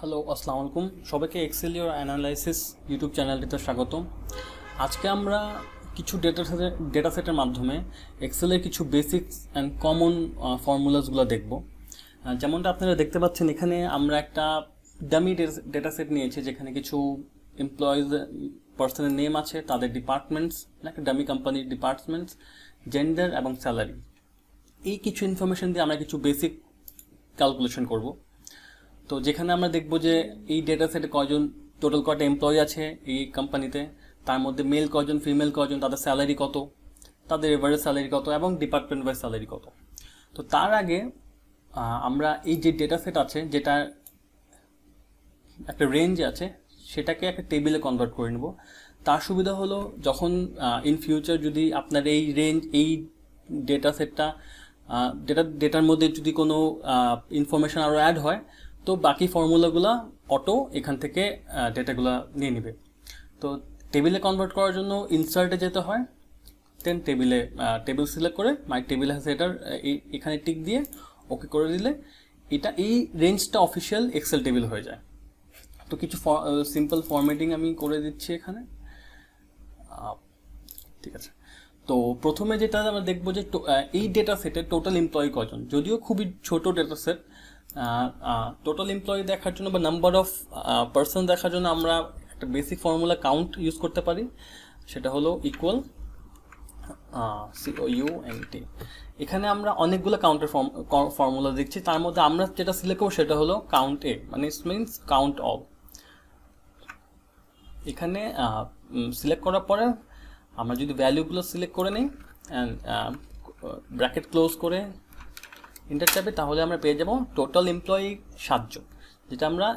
Hello, আসসালামু আলাইকুম। সবাইকে এক্সেল ইওর অ্যানালাইসিস ইউটিউব চ্যানেলটিতে স্বাগতম। আজকে আমরা কিছু ডেটা সেটের মাধ্যমে এক্সেলের কিছু বেসিক্স অ্যান্ড কমন ফর্মুলাসগুলো দেখব। যেমনটা আপনারা দেখতে পাচ্ছেন, এখানে আমরা একটা ডামি ডেটা সেট নিয়েছি, যেখানে কিছু এমপ্লয়িজ পার্সনের নেম আছে, তাদের ডিপার্টমেন্টস, একটা ডামি কোম্পানির ডিপার্টমেন্টস, জেন্ডার এবং স্যালারি। এই কিছু ইনফরমেশন দিয়ে আমরা কিছু বেসিক ক্যালকুলেশন করব। তো যেখানে আমরা দেখব যে এই ডেটা সেটে কয়জন টোটাল কয়টা এমপ্লয়ি আছে এই কোম্পানিতে, তার মধ্যে মেল কয়জন, ফিমেল কয়জন, তাদের স্যালারি কত, তাদের এভারেজ স্যালারি কত এবং ডিপার্টমেন্ট ওয়াইজ স্যালারি কত। তো তার আগে আমরা এই যে ডেটা সেট আছে, যেটা একটা রেঞ্জ আছে, সেটাকে একটা টেবিলে কনভার্ট করে নেব। তার সুবিধা হলো, যখন ইন ফিউচার যদি আপনার এই রেঞ্জ, এই ডেটা সেটটা ডেটার মধ্যে যদি কোনো ইনফরমেশন আরও অ্যাড হয়, তো বাকি ফর্মুলাগুলো অটো এখান থেকে ডেটাগুলো নিয়ে নেবে। তো টেবিলে কনভার্ট করার জন্য ইনসার্টে যেতে হয়, দেন টেবিল সিলেক্ট করে মাই টেবিল হ্যাজ এটার এখানে টিক দিয়ে ওকে করে দিলে এটা এই রেঞ্জটা অফিসিয়াল এক্সেল টেবিল হয়ে যায়। তো কিছু সিম্পল ফরম্যাটিং আমি করে দিচ্ছি এখানে, ঠিক আছে। তো প্রথমে যেটা আমরা দেখবো যে এই ডেটা সেটে টোটাল এমপ্লয়ি কজন। যদিও খুবই ছোট ডেটা সেট, টোটাল এমপ্লয়ি দেখার জন্য বা নাম্বার অফ পার্সন দেখার জন্য আমরা একটা বেসিক ফর্মুলা কাউন্ট ইউজ করতে পারি। সেটা হলো ইকুয়াল COUNT। এখানে আমরা অনেকগুলো কাউন্টের ফর্মুলা দেখছি, তার মধ্যে আমরা যেটা সিলেক্ট করবো সেটা হলো কাউন্ট এ, মানে ইট মিনস কাউন্ট অল। এখানে সিলেক্ট করার পরে আমরা যদি ভ্যালুগুলো সিলেক্ট করে নিই অ্যান্ড ব্র্যাকেট ক্লোজ করে ইন্টার ট্যাবে, তাহলে আমরা পেয়ে যাব টোটাল এমপ্লয়ি 7 জন, যেটা আমরা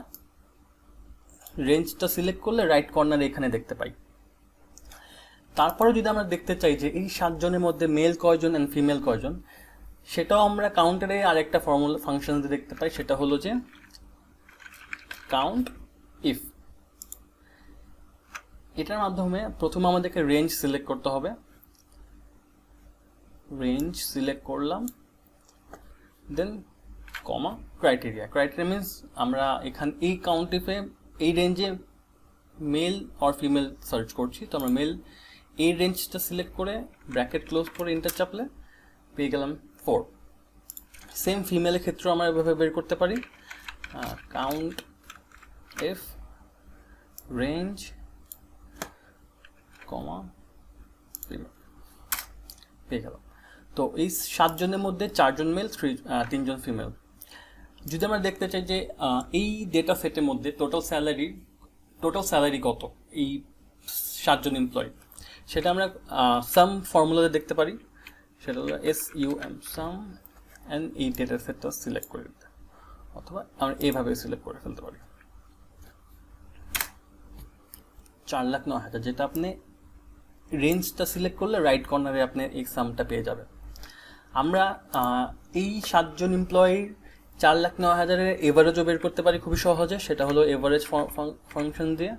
রেঞ্জটা সিলেক্ট করলে রাইট কর্নারে এখানে দেখতে পাই। তারপরে যদি আমরা দেখতে চাই যে এই 7 জনের মধ্যে মেল কয়জন অ্যান্ড ফিমেল কয়জন, সেটাও আমরা কাউন্টারে আরেকটা ফর্মুলা ফাংশন দেখতে পাই। সেটা হলো যে কাউন্ট ইফ। এটার মাধ্যমে প্রথমে আমাদেরকে রেঞ্জ সিলেক্ট করতে হবে। রেঞ্জ সিলেক্ট করলাম, দেন কমা ক্রাইটেরিয়া। ক্রাইটেরিয়া মিনস আমরা এখানে এই কাউন্ট ইফে এই রেঞ্জে মেল অর ফিমেল সার্চ করছি, তো আমরা মেল এই রেঞ্জটা সিলেক্ট করে ব্র্যাকেট ক্লোজ করে ইন্টার চাপলে পেয়ে গেলাম 4। সেম ফিমেলের ক্ষেত্রেও আমরা এভাবে বের করতে পারি, কাউন্ট এফ রেঞ্জ কমা ফিমেল, পেয়ে গেলাম। তো এই 7 জনের মধ্যে 4 জন মেল, 3 জন ফিমেল। যদি আমরা দেখতে চাই যে এই ডেটা সেটের মধ্যে টোটাল স্যালারি কত এই 7 জন এমপ্লয়ি, সেটা আমরা সাম ফর্মুলাতে দেখতে পারি। সেটা হলো SUM, সাম, অ্যান্ড এই ডেটা সেটটা সিলেক্ট করে দিতে, অথবা আমরা এইভাবে সিলেক্ট করে ফেলতে পারি 4,09,000, যেটা আপনি রেঞ্জটা সিলেক্ট করলে রাইট কর্নারে আপনি এই সামটা পেয়ে যাবেন। আমরা এই 7 জন এমপ্লয়ির 4,09,000-এর এভারেজও বের করতে পারি খুবই সহজে। সেটা হলো এভারেজ ফাংশন দিয়ে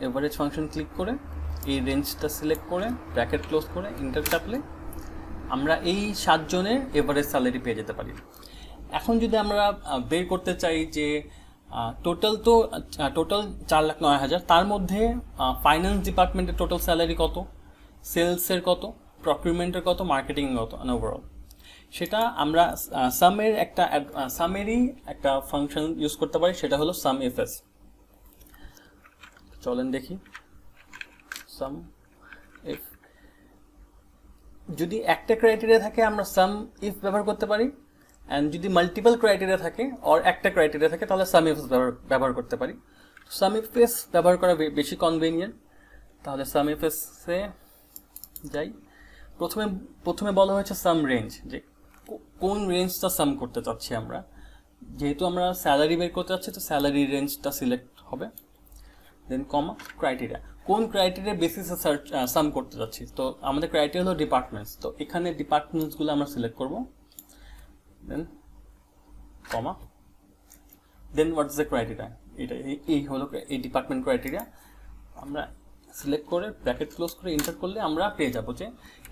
এভারেজ ফাংশন ক্লিক করে এই রেঞ্জটা সিলেক্ট করে ব্র্যাকেট ক্লোজ করে ইন্টার চাপলে আমরা এই 7 জনের এভারেজ স্যালারি পেয়ে যেতে পারি। এখন যদি আমরা বের করতে চাই যে টোটাল 4,09,000, তার মধ্যে ফাইন্যান্স ডিপার্টমেন্টের টোটাল স্যালারি কত, সেলসের কত, প্রকিউরমেন্টের কত, মার্কেটিং কত, ওভারঅল, সেটা আমরা সামেরই একটা ফাংশন ইউজ করতে পারি। সেটা হলো সাম এফএস। চলেন দেখি সাম ইফ। যদি একটা ক্রাইটেরিয়া থাকে আমরা সাম ইফ ব্যবহার করতে পারি, অ্যান্ড যদি মাল্টিপল ক্রাইটেরিয়া থাকে আর একটা ক্রাইটেরিয়া থাকে, তাহলে সাম এফএস ব্যবহার করতে পারি। সাম এফএস ব্যবহার করা বেশি কনভেনিয়েন্ট। তাহলে সাম এফএসে যাই। প্রথমে বলা হয়েছে সাম রেঞ্জ, যে কোন রেঞ্জটা সাম করতে চাচ্ছি আমরা। যেহেতু আমরা স্যালারি বের করতে চাচ্ছি, তো স্যালারি রেঞ্জটা সিলেক্ট হবে, দেন কমা ক্রাইটেরিয়া, কোন ক্রাইটেরিয়া বেসিসে সাম করতে যাচ্ছি। তো আমাদের ক্রাইটেরিয়া হলো ডিপার্টমেন্টস, তো এখানে ডিপার্টমেন্টসগুলো আমরা সিলেক্ট করব, দেন কমা, দেন হোয়াট ইজ দ্য ক্রাইটেরিয়া। এটা এই হলো এই ডিপার্টমেন্ট ক্রাইটেরিয়া। আমরা সিলেক্ট করে ব্র্যাকেট ক্লোজ করে ইন্টার করলে আমরা পেয়ে যাবো যে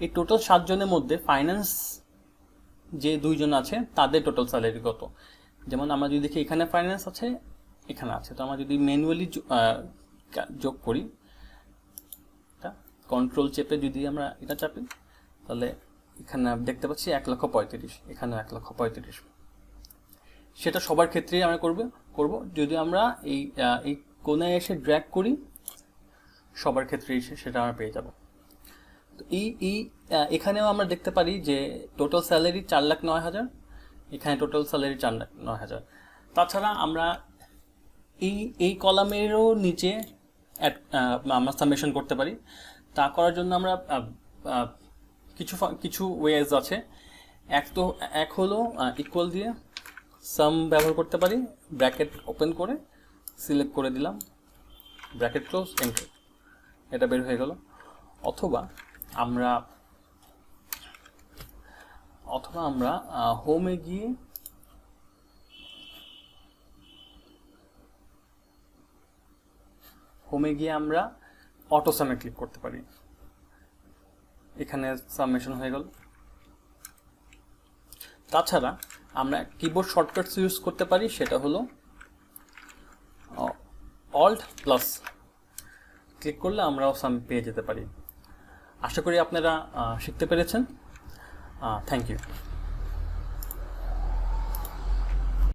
এই টোটাল 7 জনের মধ্যে ফাইন্যান্স যে দুইজন আছে তাদের টোটাল স্যালারি কত। যেমন আমরা যদি দেখি এখানে ফাইন্যান্স আছে, এখানে আছে, তো আমরা যদি ম্যানুয়ালি যোগ করি, কন্ট্রোল চেপে যদি আমরা এটা চাপি, তাহলে এখানে দেখতে পাচ্ছি 1,35,000, এখানেও 1,35,000। সেটা সবার ক্ষেত্রেই আমরা করব। যদি আমরা এই কোণায় এসে ড্র্যাগ করি, সবার ক্ষেত্রে এসে সেটা আমরা পেয়ে যাব। তো এখানেও আমরা দেখতে পারি যে টোটাল স্যালারি 4,09,000, এখানে টোটাল স্যালারি 4,09,000। তাছাড়া আমরা এই কলামেরও নিচে আমরা সামেশন করতে পারি। তা করার জন্য আমরা কিছু ওয়েজ আছে। এক হলো ইকুয়াল দিয়ে সাম ব্যবহার করতে পারি, ব্র্যাকেট ওপেন করে সিলেক্ট করে দিলাম, ব্র্যাকেট ক্লোজ, এন্টার, এটা বের হয়ে গেল। অথবা আমরা হোমে গিয়ে আমরা অটো সামে ক্লিক করতে পারি, এখানে সাবমিশন হয়ে গেল। তাছাড়া আমরা কিবোর্ড শর্টকাটস ইউজ করতে পারি, সেটা হলো অল্ট প্লাস ক্লিক করলে আমরাও সাম পেয়ে যেতে পারি। আশা করি আপনারা শিখতে পেরেছেন। Thank you.